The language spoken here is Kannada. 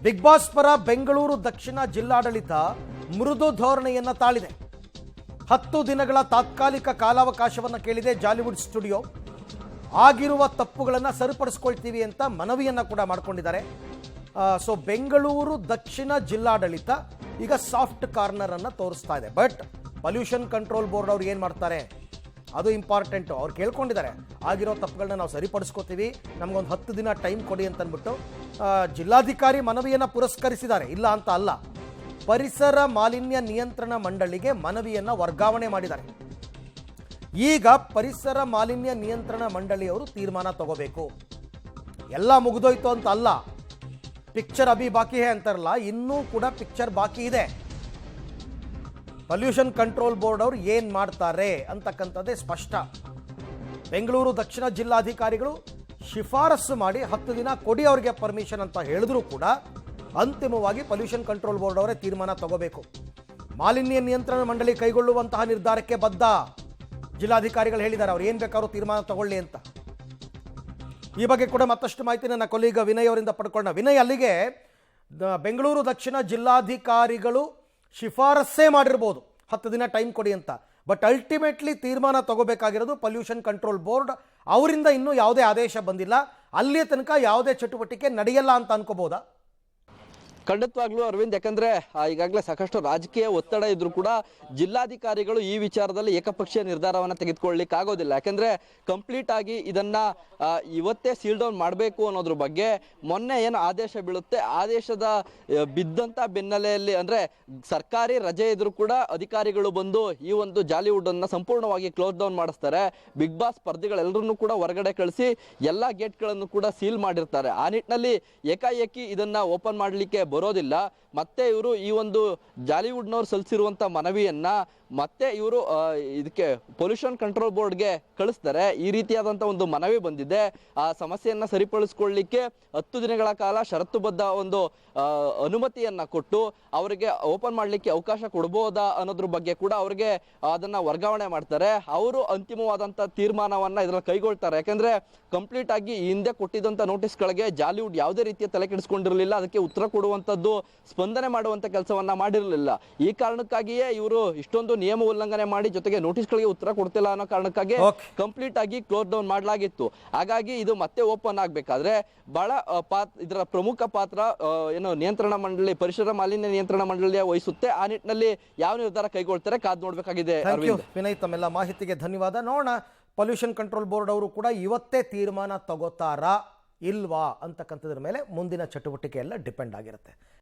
ಬಿಗ್ ಬಾಸ್ ಪರ ಬೆಂಗಳೂರು ದಕ್ಷಿಣ ಜಿಲ್ಲಾಡಳಿತ ಮೃದು ಧೋರಣೆಯನ್ನ ತಾಳಿದೆ. 10 ದಿನಗಳ ತಾತ್ಕಾಲಿಕ ಕಾಲಾವಕಾಶವನ್ನು ಕೇಳಿದೆ ಜಾಲಿವುಡ್ ಸ್ಟುಡಿಯೋ. ಆಗಿರುವ ತಪ್ಪುಗಳನ್ನು ಸರಿಪಡಿಸ್ಕೊಳ್ತೀವಿ ಅಂತ ಮನವಿಯನ್ನ ಕೂಡ ಮಾಡಿಕೊಂಡಿದ್ದಾರೆ. ಸೊ ಬೆಂಗಳೂರು ದಕ್ಷಿಣ ಜಿಲ್ಲಾಡಳಿತ ಈಗ ಸಾಫ್ಟ್ ಕಾರ್ನರ್ ಅನ್ನು ತೋರಿಸ್ತಾ ಇದೆ. ಬಟ್ ಪೊಲ್ಯೂಷನ್ ಕಂಟ್ರೋಲ್ ಬೋರ್ಡ್ ಅವ್ರು ಏನು ಮಾಡ್ತಾರೆ ಅದು ಇಂಪಾರ್ಟೆಂಟು. ಅವ್ರು ಕೇಳ್ಕೊಂಡಿದ್ದಾರೆ ಆಗಿರೋ ತಪ್ಪುಗಳನ್ನ ನಾವು ಸರಿಪಡಿಸ್ಕೋತೀವಿ, ನಮಗೊಂದು 10 ದಿನ ಟೈಮ್ ಕೊಡಿ ಅಂತಂದ್ಬಿಟ್ಟು ಜಿಲ್ಲಾಧಿಕಾರಿ ಮನವಿಯನ್ನು ಪುರಸ್ಕರಿಸಿದ್ದಾರೆ. ಇಲ್ಲ ಅಂತ ಅಲ್ಲ, ಪರಿಸರ ಮಾಲಿನ್ಯ ನಿಯಂತ್ರಣ ಮಂಡಳಿಗೆ ಮನವಿಯನ್ನು ವರ್ಗಾವಣೆ ಮಾಡಿದ್ದಾರೆ. ಈಗ ಪರಿಸರ ಮಾಲಿನ್ಯ ನಿಯಂತ್ರಣ ಮಂಡಳಿಯವರು ತೀರ್ಮಾನ ತಗೋಬೇಕು. ಎಲ್ಲ ಮುಗಿದೋಯ್ತು ಅಂತ ಅಲ್ಲ, ಪಿಕ್ಚರ್ ಅಭಿ ಬಾಕಿ ಹೇ ಅಂತಾರಲ್ಲ, ಇನ್ನೂ ಕೂಡ ಪಿಕ್ಚರ್ ಬಾಕಿ ಇದೆ. ಪೊಲ್ಯೂಷನ್ ಕಂಟ್ರೋಲ್ ಬೋರ್ಡ್ ಅವರು ಏನು ಮಾಡ್ತಾರೆ ಅಂತಕ್ಕಂಥದ್ದೇ ಸ್ಪಷ್ಟ. ಬೆಂಗಳೂರು ದಕ್ಷಿಣ ಜಿಲ್ಲಾಧಿಕಾರಿಗಳು ಶಿಫಾರಸು ಮಾಡಿ 10 ದಿನ ಕೊಡಿ ಅವರಿಗೆ ಪರ್ಮಿಷನ್ ಅಂತ ಹೇಳಿದ್ರು ಕೂಡ ಅಂತಿಮವಾಗಿ ಪೊಲ್ಯೂಷನ್ ಕಂಟ್ರೋಲ್ ಬೋರ್ಡ್ ಅವರೇ ತೀರ್ಮಾನ ತಗೋಬೇಕು. ಮಾಲಿನ್ಯ ನಿಯಂತ್ರಣ ಮಂಡಳಿ ಕೈಗೊಳ್ಳುವಂತಹ ನಿರ್ಧಾರಕ್ಕೆ ಬದ್ಧ. ಜಿಲ್ಲಾಧಿಕಾರಿಗಳು ಹೇಳಿದ್ದಾರೆ ಅವ್ರು ಏನು ಬೇಕಾದ್ರೂ ತೀರ್ಮಾನ ತಗೊಳ್ಳಿ ಅಂತ. ಈ ಬಗ್ಗೆ ಕೂಡ ಮತ್ತಷ್ಟು ಮಾಹಿತಿ ನನ್ನ ಕೊಲೀಗ ವಿನಯ್ ಅವರಿಂದ ಪಡ್ಕೊಂಡ. ವಿನಯ್, ಅಲ್ಲಿಗೆ ಬೆಂಗಳೂರು ದಕ್ಷಿಣ ಜಿಲ್ಲಾಧಿಕಾರಿಗಳು ಶಿಫಾರಸ್ಸೇ ಮಾಡಿರ್ಬೋದು 10 ದಿನ ಟೈಮ್ ಕೊಡಿ ಅಂತ. ಬಟ್ ಅಲ್ಟಿಮೇಟ್ಲಿ ತೀರ್ಮಾನ ತಗೋಬೇಕಾಗಿರೋದು ಪೊಲ್ಯೂಷನ್ ಕಂಟ್ರೋಲ್ ಬೋರ್ಡ್. ಅವರಿಂದ ಇನ್ನೂ ಯಾವುದೇ ಆದೇಶ ಬಂದಿಲ್ಲ. ಅಲ್ಲಿಯ ತನಕ ಯಾವುದೇ ಚಟುವಟಿಕೆ ನಡೆಯಲ್ಲ ಅಂತ ಅನ್ಕೋಬಹುದಾ? ಖಂಡಿತವಾಗ್ಲೂ ಅರವಿಂದ್, ಯಾಕಂದ್ರೆ ಈಗಾಗಲೇ ಸಾಕಷ್ಟು ರಾಜಕೀಯ ಒತ್ತಡ ಇದ್ರೂ ಕೂಡ ಜಿಲ್ಲಾಧಿಕಾರಿಗಳು ಈ ವಿಚಾರದಲ್ಲಿ ಏಕಪಕ್ಷೀಯ ನಿರ್ಧಾರವನ್ನು ತೆಗೆದುಕೊಳ್ಳಲಿಕ್ಕೆ ಆಗೋದಿಲ್ಲ. ಯಾಕಂದ್ರೆ ಕಂಪ್ಲೀಟ್ ಆಗಿ ಇದನ್ನ ಇವತ್ತೇ ಸೀಲ್ ಡೌನ್ ಮಾಡಬೇಕು ಅನ್ನೋದ್ರ ಬಗ್ಗೆ ಮೊನ್ನೆ ಏನು ಆದೇಶ ಬೀಳುತ್ತೆ, ಆದೇಶದ ಬಿದ್ದಂತ ಬೆನ್ನಲೆಯಲ್ಲಿ ಅಂದ್ರೆ ಸರ್ಕಾರಿ ರಜೆ ಇದ್ರೂ ಕೂಡ ಅಧಿಕಾರಿಗಳು ಬಂದು ಈ ಒಂದು ಜಾಲಿವುಡ್ ಅನ್ನ ಸಂಪೂರ್ಣವಾಗಿ ಕ್ಲೋಸ್ ಡೌನ್ ಮಾಡಿಸ್ತಾರೆ. ಬಿಗ್ ಬಾಸ್ ಸ್ಪರ್ಧಿಗಳೆಲ್ಲರನ್ನೂ ಕೂಡ ಹೊರಗಡೆ ಕಳಿಸಿ ಎಲ್ಲಾ ಗೇಟ್ಗಳನ್ನು ಕೂಡ ಸೀಲ್ ಮಾಡಿರ್ತಾರೆ. ಆ ನಿಟ್ಟಿನಲ್ಲಿ ಏಕಾಏಕಿ ಇದನ್ನ ಓಪನ್ ಮಾಡಲಿಕ್ಕೆ ಬರೋದಿಲ್ಲ. ಮತ್ತೆ ಇವರು ಈ ಒಂದು ಜಾಲಿವುಡ್ನವ್ರು ಸಲ್ಲಿಸಿರುವಂತ ಮನವಿಯನ್ನ ಮತ್ತೆ ಇವರು ಇದಕ್ಕೆ ಪೊಲ್ಯೂಷನ್ ಕಂಟ್ರೋಲ್ ಬೋರ್ಡ್ಗೆ ಕಳಿಸ್ತಾರೆ. ಈ ರೀತಿಯಾದಂಥ ಒಂದು ಮನವಿ ಬಂದಿದೆ. ಆ ಸಮಸ್ಯೆಯನ್ನ ಸರಿಪಡಿಸ್ಕೊಳ್ಳಿಕ್ಕೆ 10 ದಿನಗಳ ಕಾಲ ಷರತ್ತುಬದ್ಧ ಒಂದು ಅನುಮತಿಯನ್ನ ಕೊಟ್ಟು ಅವರಿಗೆ ಓಪನ್ ಮಾಡಲಿಕ್ಕೆ ಅವಕಾಶ ಕೊಡಬಹುದಾ ಅನ್ನೋದ್ರ ಬಗ್ಗೆ ಕೂಡ ಅವರಿಗೆ ಅದನ್ನ ವರ್ಗಾವಣೆ ಮಾಡ್ತಾರೆ. ಅವರು ಅಂತಿಮವಾದಂಥ ತೀರ್ಮಾನವನ್ನ ಇದರಲ್ಲಿ ಕೈಗೊಳ್ತಾರೆ. ಯಾಕಂದ್ರೆ ಕಂಪ್ಲೀಟ್ ಆಗಿ ಹಿಂದೆ ಕೊಟ್ಟಿದ್ದಂಥ ನೋಟಿಸ್ಗಳಿಗೆ ಜಾಲಿವುಡ್ ಯಾವುದೇ ರೀತಿಯ ತಲೆ ಕೆಡಿಸ್ಕೊಂಡಿರಲಿಲ್ಲ. ಅದಕ್ಕೆ ಉತ್ತರ ಕೊಡುವಂಥದ್ದು, ಸ್ಪಂದನೆ ಮಾಡುವಂಥ ಕೆಲಸವನ್ನ ಮಾಡಿರಲಿಲ್ಲ. ಈ ಕಾರಣಕ್ಕಾಗಿಯೇ ಇವರು ಇಷ್ಟೊಂದು ನಿಯಮ ಉಲ್ಲಂಘನೆ ಮಾಡಿ ಜೊತೆಗೆ ನೋಟಿಸ್ಗಳಿಗೆ ಉತ್ತರ ಕೊಡ್ತಿಲ್ಲ ಅನ್ನೋ ಕಾರಣಕ್ಕಾಗಿ ಕಂಪ್ಲೀಟ್ ಆಗಿ ಕ್ಲೋಸ್ ಡೌನ್ ಮಾಡಲಾಗಿತ್ತು. ಹಾಗಾಗಿ ಇದು ಮತ್ತೆ ಓಪನ್ ಆಗಬೇಕಾದ್ರೆ ಬಹಳ ಇದರ ಪ್ರಮುಖ ಪಾತ್ರ ಏನು ನಿಯಂತ್ರಣ ಮಂಡಳಿ, ಪರಿಸರ ಮಾಲಿನ್ಯ ನಿಯಂತ್ರಣ ಮಂಡಳಿಯ ವಹಿಸುತ್ತೆ. ಆ ನಿಟ್ಟಿನಲ್ಲಿ ಯಾವ ನಿರ್ಧಾರ ಕೈಗೊಳ್ತಾರೆ ಕಾದು ನೋಡ್ಬೇಕಾಗಿದೆ. ವಿನಯ್, ತಮ್ಮೆಲ್ಲ ಮಾಹಿತಿಗೆ ಧನ್ಯವಾದ. ನೋಡೋಣ ಪೊಲ್ಯೂಷನ್ ಕಂಟ್ರೋಲ್ ಬೋರ್ಡ್ ಅವರು ಕೂಡ ಇವತ್ತೇ ತೀರ್ಮಾನ ತಗೋತಾರಾ ಇಲ್ವಾ ಅಂತಕ್ಕಂಥದ್ರ ಮೇಲೆ ಮುಂದಿನ ಚಟುವಟಿಕೆ ಎಲ್ಲ ಡಿಪೆಂಡ್ ಆಗಿರುತ್ತೆ.